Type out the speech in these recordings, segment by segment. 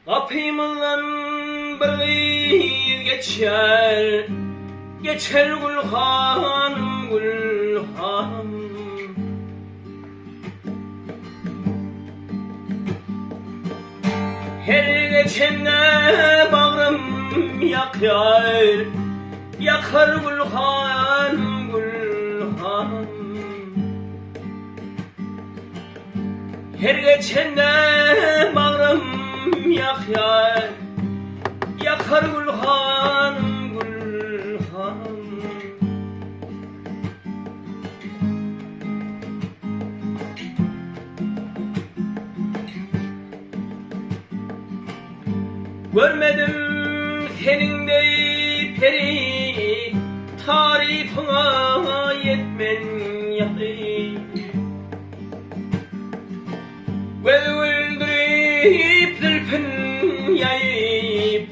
Kapımdan bir kız geçer, geçer Gülhanım, Gülhanım. Her geçende bağrım yakar, yakar Gülhanım, Gülhanım. Her geçende bağrım yakar, yakar Gülhanım, Gülhanım. Görmedim senin de peri, tarifına yetmen yahi. Güldürüp zülfün yayıp,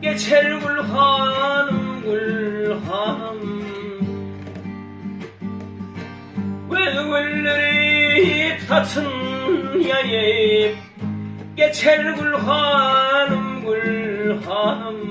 geçer Gülhanım, Gülhanım. Güldürüp saçın yayıp, geçer Gülhanım, Gülhanım.